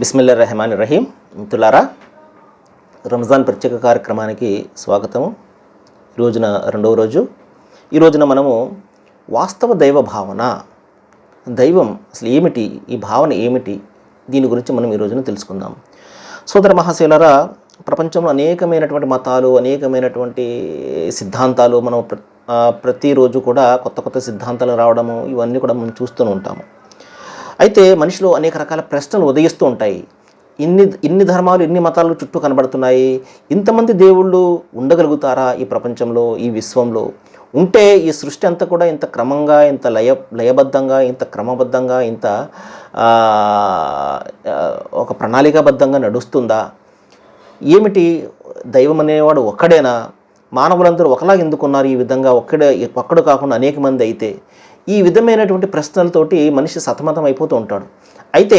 బిస్మిల్లా రెహమాన్ రహీం. మిత్రులారా, రంజాన్ ప్రత్యేక కార్యక్రమానికి స్వాగతము. ఈరోజున రెండవ రోజు. ఈ రోజున మనము వాస్తవ దైవ భావన, దైవం అసలు ఏమిటి, ఈ భావన ఏమిటి, దీని గురించి మనం ఈ రోజున తెలుసుకుందాం. సోదర మహాశయులారా, ప్రపంచంలో అనేకమైనటువంటి మతాలు, అనేకమైనటువంటి సిద్ధాంతాలు మనం ప్రతిరోజు కూడా కొత్త కొత్త సిద్ధాంతాలు రావడము, ఇవన్నీ కూడా మనం చూస్తూ ఉంటాము. అయితే మనిషిలో అనేక రకాల ప్రశ్నలు ఉదయిస్తూ ఉంటాయి. ఇన్ని ధర్మాలు, ఇన్ని మతాలు చుట్టూ కనబడుతున్నాయి. ఇంతమంది దేవుళ్ళు ఉండగలుగుతారా ఈ ప్రపంచంలో, ఈ విశ్వంలో? ఉంటే ఈ సృష్టి అంతా కూడా ఇంత క్రమంగా, ఇంత లయబద్ధంగా, ఇంత క్రమబద్ధంగా, ఇంత ఒక ప్రణాళికాబద్ధంగా నడుస్తుందా? ఏమిటి, దైవం అనేవాడు ఒక్కడేనా? మానవులందరూ ఒకలాగా ఎందుకున్నారు? ఈ విధంగా ఒక్కడు కాకుండా అనేక మంది అయితే ఈ విధమైనటువంటి ప్రశ్నలతోటి మనిషి సతమతం అయిపోతూ ఉంటాడు. అయితే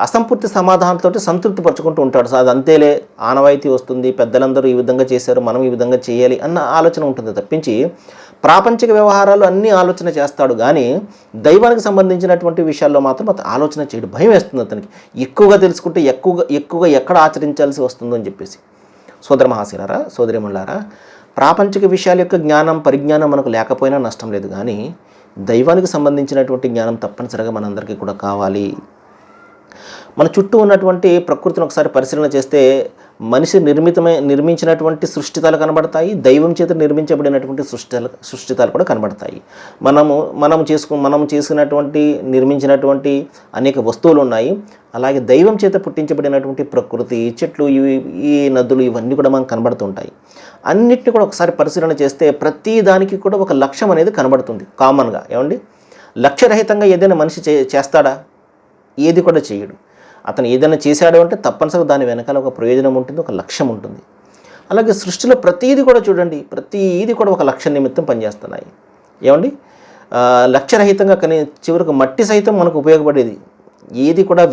అసంపూర్తి సమాధానంతో సంతృప్తి పరుచుకుంటూ ఉంటాడు. అది అంతేలే, ఆనవాయితీ వస్తుంది, పెద్దలందరూ ఈ విధంగా చేశారు, మనం ఈ విధంగా చేయాలి అన్న ఆలోచన ఉంటుంది తప్పించి ప్రాపంచిక వ్యవహారాలు అన్నీ ఆలోచన చేస్తాడు. కానీ దైవానికి సంబంధించినటువంటి విషయాల్లో మాత్రం అతను ఆలోచన చేయడు. భయం వేస్తుంది అతనికి. ఎక్కువగా తెలుసుకుంటే ఎక్కువగా ఎక్కడ ఆచరించాల్సి వస్తుందో అని చెప్పేసి. సోదర మహాశయులారా, సోదరిమణులారా, ప్రాపంచిక విషయాల యొక్క పరిజ్ఞానం మనకు లేకపోయినా నష్టం లేదు. కానీ దైవానికి సంబంధించినటువంటి జ్ఞానం తప్పనిసరిగా మనందరికీ కూడా కావాలి. మన చుట్టూ ఉన్నటువంటి ప్రకృతిని ఒకసారి పరిశీలన చేస్తే మనిషి నిర్మించినటువంటి సృష్టితాలు కనబడతాయి, దైవం చేత నిర్మించబడినటువంటి సృష్టితాలు కూడా కనబడతాయి. మనం చేసినటువంటి నిర్మించినటువంటి అనేక వస్తువులు ఉన్నాయి. అలాగే దైవం చేత పుట్టించబడినటువంటి ప్రకృతి, చెట్లు, ఈ నదులు, ఇవన్నీ కూడా మనకు కనబడుతుంటాయి. అన్నిటిని కూడా ఒకసారి పరిశీలన చేస్తే ప్రతి దానికి కూడా ఒక లక్ష్యం అనేది కనబడుతుంది కామన్గా. ఏమండి, లక్ష్యరహితంగా ఏదైనా మనిషి చేస్తాడా? ఏది కూడా చేయడు. అతను ఏదైనా చేశాడు అంటే తప్పనిసరిగా దాని వెనకాల ఒక ప్రయోజనం ఉంటుంది, ఒక లక్ష్యం ఉంటుంది. అలాగే సృష్టిలో ప్రతీది కూడా చూడండి, ప్రతీది కూడా ఒక లక్ష్య నిమిత్తం పనిచేస్తున్నాయి. ఏమండి, లక్ష్యరహితంగా కానీ చివరికి మట్టి సైతం మనకు ఉపయోగపడేది. ఏది కూడా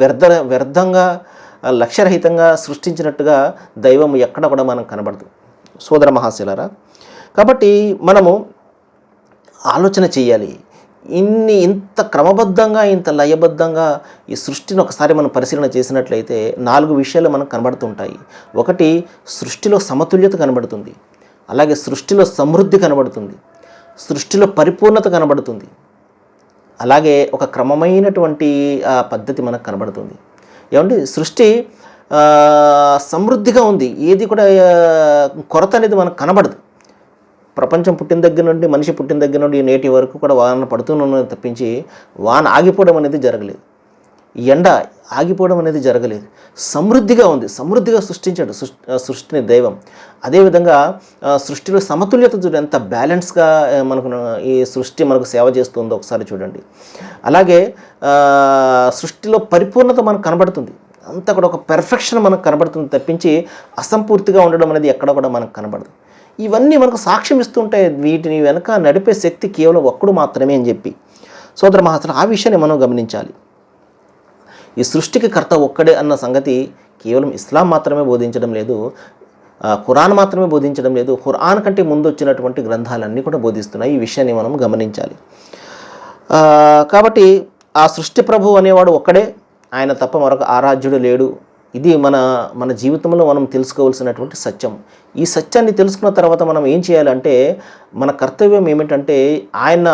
వ్యర్థంగా లక్ష్యరహితంగా సృష్టించినట్టుగా దైవం ఎక్కడ కూడా మనం కనబడదు. సోదర మహాశయులారా, కాబట్టి మనము ఆలోచన చేయాలి. ఇంత క్రమబద్ధంగా, ఇంత లయబద్ధంగా ఈ సృష్టిని ఒకసారి మనం పరిశీలన చేసినట్లయితే 4 విషయాలు మనకు కనబడుతుంటాయి. ఒకటి, సృష్టిలో సమతుల్యత కనబడుతుంది. అలాగే సృష్టిలో సమృద్ధి కనబడుతుంది. సృష్టిలో పరిపూర్ణత కనబడుతుంది. అలాగే ఒక క్రమమైనటువంటి పద్ధతి మనకు కనబడుతుంది. ఏమంటే సృష్టి సమృద్ధిగా ఉంది. ఏది కూడా కొరత అనేది మనకు కనబడదు. ప్రపంచం పుట్టిన దగ్గర నుండి, మనిషి పుట్టిన దగ్గర నుండి నేటి వరకు కూడా వాన పడుతున్నది తప్పించి వాన ఆగిపోవడం అనేది జరగలేదు. ఎండ ఆగిపోవడం అనేది జరగలేదు. సమృద్ధిగా ఉంది. సమృద్ధిగా సృష్టించాడు సృష్టిని దైవం. అదేవిధంగా సృష్టిలో సమతుల్యత చూడండి, ఎంత బ్యాలెన్స్గా ఈ సృష్టి మనకు సేవ చేస్తుందో ఒకసారి చూడండి. అలాగే సృష్టిలో పరిపూర్ణత మనకు కనబడుతుంది. అంతా కూడా ఒక పెర్ఫెక్షన్ మనకు కనబడుతుంది తప్పించి అసంపూర్తిగా ఉండడం అనేది ఎక్కడ కూడా మనకు కనబడదు. ఇవన్నీ మనకు సాక్ష్యం ఇస్తుంటాయి. వీటిని వెనక నడిపే శక్తి కేవలం ఒక్కడు మాత్రమే అని చెప్పి. సోదర మహాశయులు, ఆ విషయాన్ని మనం గమనించాలి. ఈ సృష్టికి కర్త ఒక్కడే అన్న సంగతి కేవలం ఇస్లాం మాత్రమే బోధించడం లేదు, ఖురాన్ మాత్రమే బోధించడం లేదు. ఖురాన్ కంటే ముందు వచ్చినటువంటి గ్రంథాలన్నీ కూడా బోధిస్తున్నాయి. ఈ విషయాన్ని మనం గమనించాలి. కాబట్టి ఆ సృష్టి ప్రభు అనేవాడు ఒక్కడే, ఆయన తప్ప మరొక ఆరాధ్యుడు లేడు. ఇది మన జీవితంలో మనం తెలుసుకోవాల్సినటువంటి సత్యం. ఈ సత్యాన్ని తెలుసుకున్న తర్వాత మనం ఏం చేయాలంటే, మన కర్తవ్యం ఏమిటంటే ఆయన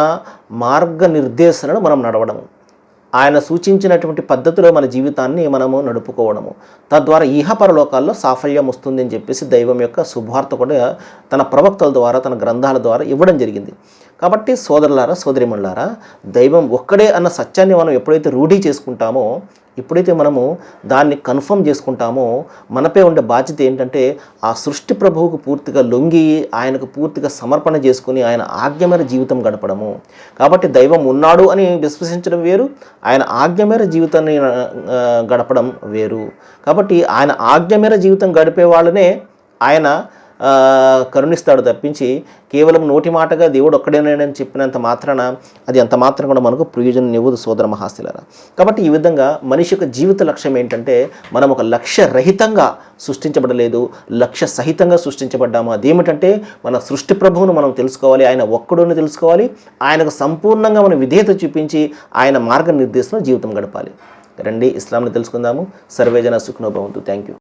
మార్గనిర్దేశనను మనం నడవడము, ఆయన సూచించినటువంటి పద్ధతిలో మన జీవితాన్ని మనము నడుపుకోవడము. తద్వారా ఇహపరలోకాల్లో సాఫల్యం వస్తుంది అని చెప్పేసి దైవం యొక్క శుభవార్త కూడా తన ప్రవక్తల ద్వారా, తన గ్రంథాల ద్వారా ఇవ్వడం జరిగింది. కాబట్టి సోదరులారా, సోదరిమణులారా, దైవం ఒక్కడే అన్న సత్యాన్ని మనం ఎప్పుడైతే రూఢీ చేసుకుంటామో, ఎప్పుడైతే మనము దాన్ని కన్ఫర్మ్ చేసుకుంటామో, మనపై ఉండే బాధ్యత ఏంటంటే ఆ సృష్టి ప్రభువుకు పూర్తిగా లొంగి, ఆయనకు పూర్తిగా సమర్పణ చేసుకుని ఆయన ఆజ్ఞ మేర జీవితం గడపడము. కాబట్టి దైవం ఉన్నాడు అని విశ్వసించడం వేరు, ఆయన ఆజ్ఞ మేర జీవితాన్ని గడపడం వేరు. కాబట్టి ఆయన ఆజ్ఞ మేర జీవితం గడిపే వాళ్ళనే ఆయన కరుణిస్తాడు తప్పించి కేవలం నోటి మాటగా దేవుడు ఒక్కడేనని చెప్పినంత మాత్రాన అది అంత మాత్రం కూడా మనకు ప్రయోజనం ఇవ్వదు సోదర మహాశయులారా. కాబట్టి ఈ విధంగా మనిషి యొక్క జీవిత లక్ష్యం ఏంటంటే, మనం ఒక లక్ష్య రహితంగా సృష్టించబడలేదు, లక్ష్య సహితంగా సృష్టించబడ్డాము. అదేమిటంటే మన సృష్టి ప్రభువును మనం తెలుసుకోవాలి, ఆయన ఒక్కడుని తెలుసుకోవాలి, ఆయనకు సంపూర్ణంగా మనం విధేయత చూపించి ఆయన మార్గనిర్దేశంలో జీవితం గడపాలి. రండి, ఇస్లాంని తెలుసుకుందాము. సర్వేజన సుఖ్నో భవంతు. Thank you.